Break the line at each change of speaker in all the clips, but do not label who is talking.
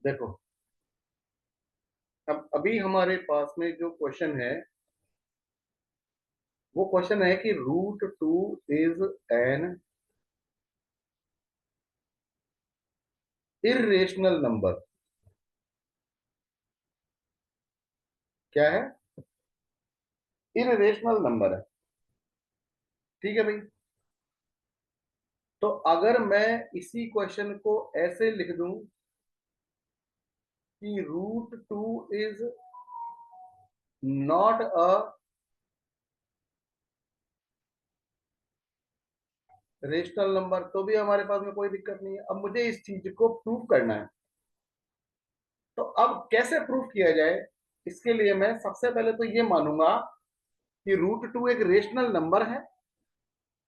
देखो, अब अभी हमारे पास में जो क्वेश्चन है वो क्वेश्चन है कि √2 इज एन इर्रेशनल नंबर। क्या है? इर्रेशनल नंबर है। ठीक है भाई। तो अगर मैं इसी क्वेश्चन को ऐसे लिख दूं कि √2 is not a rational number, तो भी हमारे पास में कोई दिक्कत नहीं है। अब मुझे इस चीज को प्रूव करना है। तो अब कैसे प्रूव किया जाए? इसके लिए मैं सबसे पहले तो ये मानूंगा कि √2 एक रेशनल नंबर है।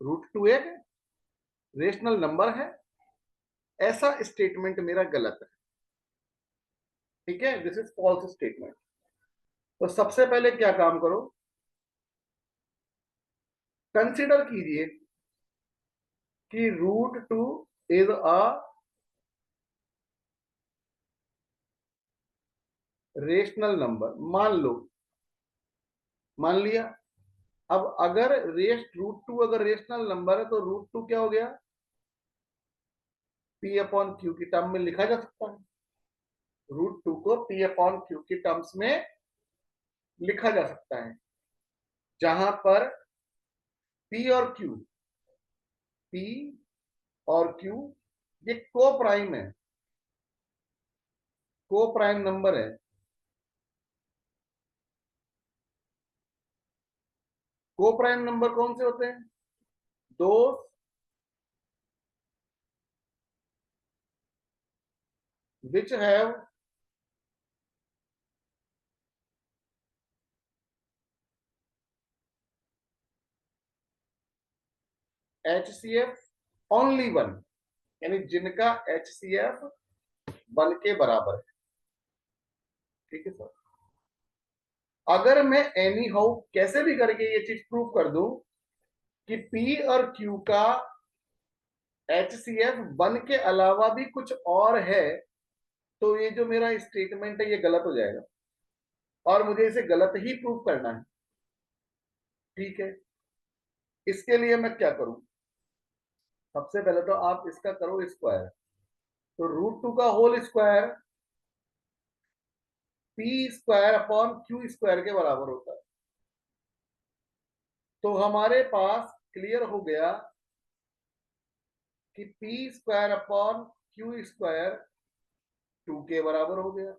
√2 एक रेशनल नंबर है। ऐसा स्टेटमेंट मेरा गलत है। ठीक है, दिस इज फॉल्स स्टेटमेंट। तो सबसे पहले क्या काम करो, कंसिडर कीजिए कि √2 इज अ रेशनल नंबर। मान लिया। अब अगर √2 अगर रेशनल नंबर है तो √2 क्या हो गया? P/Q की टर्म में लिखा जा सकता है। √2 को P/Q की टर्म्स में लिखा जा सकता है, जहां पर P और Q, P और Q ये को प्राइम है, को प्राइम नंबर है। को प्राइम नंबर कौन से होते हैं? दो which have HCF only one, यानी जिनका HCF वन के बराबर है। ठीक है सर। अगर मैं एनी हाउ कैसे भी करके ये चीज प्रूव कर दूं कि P और Q का HCF वन के अलावा भी कुछ और है, तो ये जो मेरा स्टेटमेंट है ये गलत हो जाएगा और मुझे इसे गलत ही प्रूव करना है। ठीक है। इसके लिए मैं क्या करूं? सबसे पहले तो आप इसका करो स्क्वायर। तो √2 का whole square P² upon Q² के बराबर होता है। तो हमारे पास क्लियर हो गया कि P² अपॉन Q² 2 के बराबर हो गया,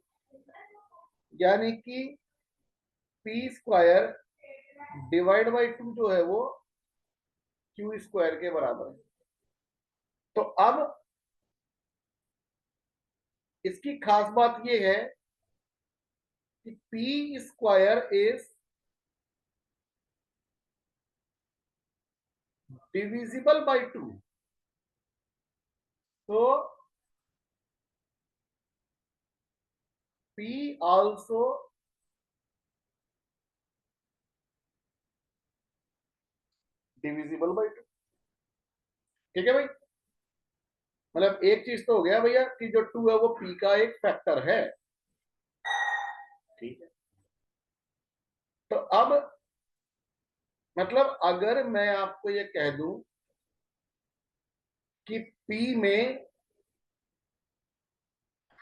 यानी कि P² डिवाइड बाई 2 जो है वो Q² के बराबर है। तो अब इसकी खास बात यह है कि P² इज डिविजिबल बाई 2। तो P आल्सो डिविजिबल बाई 2। ठीक है भाई। मतलब एक चीज तो हो गया भैया कि जो 2 है वो P का एक फैक्टर है। ठीक है। तो अब मतलब अगर मैं आपको ये कह दूं कि P में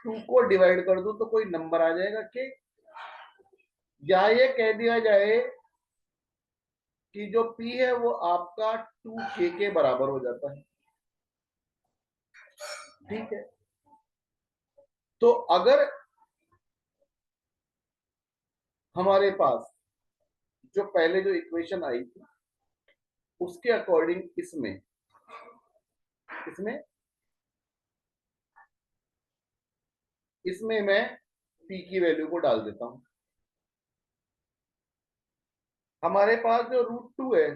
2 को डिवाइड कर दूं तो कोई नंबर आ जाएगा कि, या ये कह दिया जाए कि जो P है वो आपका 2K के बराबर हो जाता है। ठीक है। तो अगर हमारे पास जो पहले जो इक्वेशन आई थी उसके अकॉर्डिंग इसमें इसमें इसमें मैं P की वैल्यू को डाल देता हूं। हमारे पास जो √2 है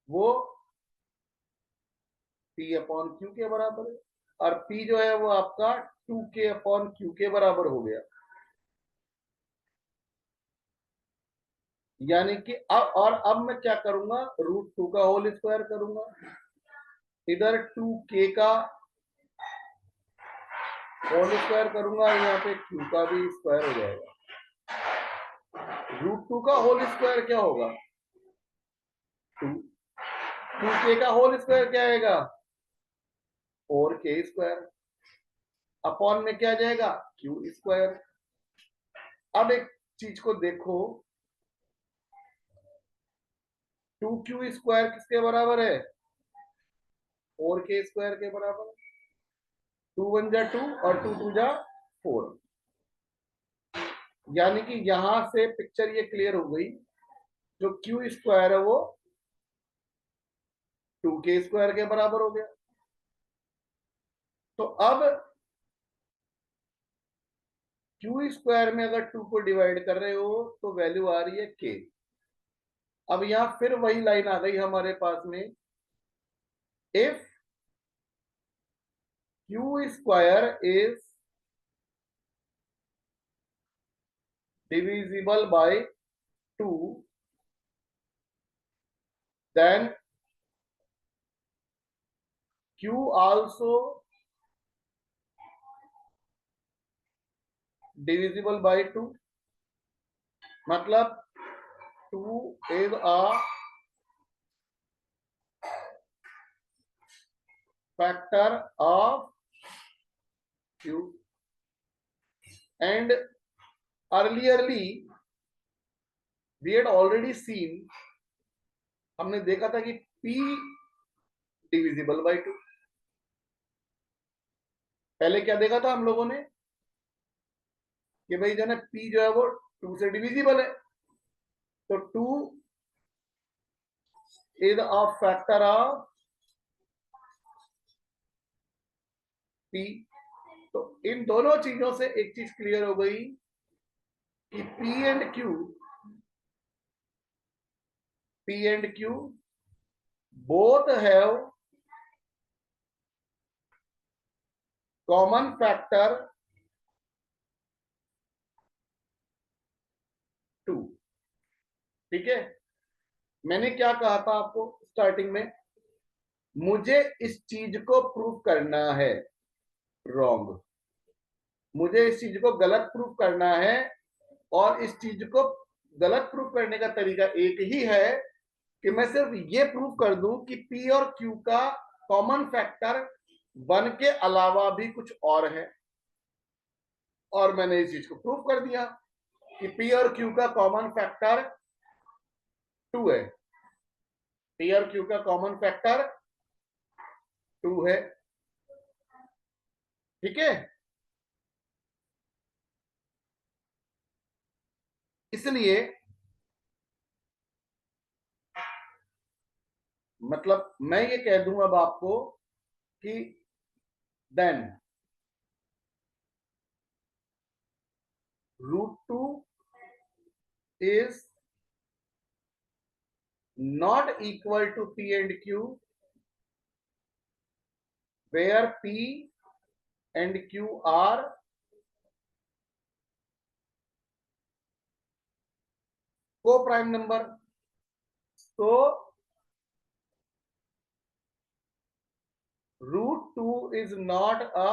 वो P/Q के बराबर है, और P जो है वो आपका 2K/Q के बराबर हो गया। यानी कि अब मैं क्या करूंगा? √2 का होल स्क्वायर करूंगा, इधर 2K का होल स्क्वायर करूंगा, यहाँ पे क्यू का भी स्क्वायर हो जाएगा। √2 का होल स्क्वायर क्या होगा? 2। 2k का होल स्क्वायर क्या आएगा? 4k square. अपॉन में क्या जाएगा? Q square. अब एक चीज को देखो, 2q स्क्वायर किसके बराबर है? 4k स्क्वायर के बराबर। 2 1 जा 2 और 2 2 जा 4। यानी कि यहां से पिक्चर ये क्लियर हो गई, जो क्यू स्क्वायर है वो 2k स्क्वायर के बराबर हो गया। तो अब क्यू स्क्वायर में अगर 2 को डिवाइड कर रहे हो तो वैल्यू आ रही है k। अब यहां फिर वही लाइन आ गई हमारे पास में, if Q square is divisible by 2, then q also divisible by 2। मतलब 2 is a factor of q, and earlierly we had already seen, हमने देखा था कि p डिविजिबल बाय 2। पहले क्या देखा था हम लोगों ने कि भाई जो है p जो है वो 2 से डिविजिबल है, तो 2 is a factor of p। तो इन दोनों चीजों से एक चीज क्लियर हो गई कि p and q both have common factor 2। ठीक है, मैंने क्या कहा था आपको स्टार्टिंग में, मुझे इस चीज को प्रूव करना है रॉन्ग, मुझे इस चीज को गलत प्रूव करना है, और इस चीज को गलत प्रूव करने का तरीका एक ही है कि मैं सिर्फ ये प्रूव कर दूं कि p और q का कॉमन फैक्टर 1 के अलावा भी कुछ और है, और मैंने इस चीज को प्रूव कर दिया कि p और q का कॉमन फैक्टर 2 है। p और q का कॉमन फैक्टर 2 है। ठीक है, इसलिए मतलब मैं ये कह दूं अब आपको कि then √2 is not equal to p and q, where p and q are co-prime number। so √2 is not a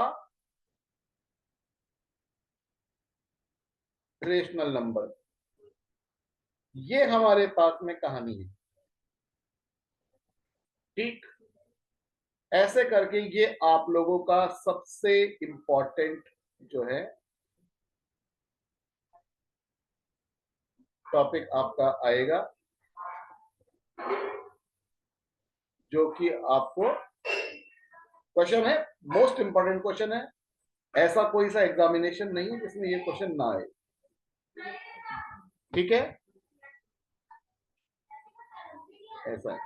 rational number. ये हमारे पास में कहानी है। ठीक, ऐसे करके ये आप लोगों का सबसे इंपॉर्टेंट जो है टॉपिक आपका आएगा, जो कि आपको क्वेश्चन है, मोस्ट इंपॉर्टेंट क्वेश्चन है। ऐसा कोई सा एग्जामिनेशन नहीं है जिसमें ये क्वेश्चन ना आए। ठीक है, ऐसा है।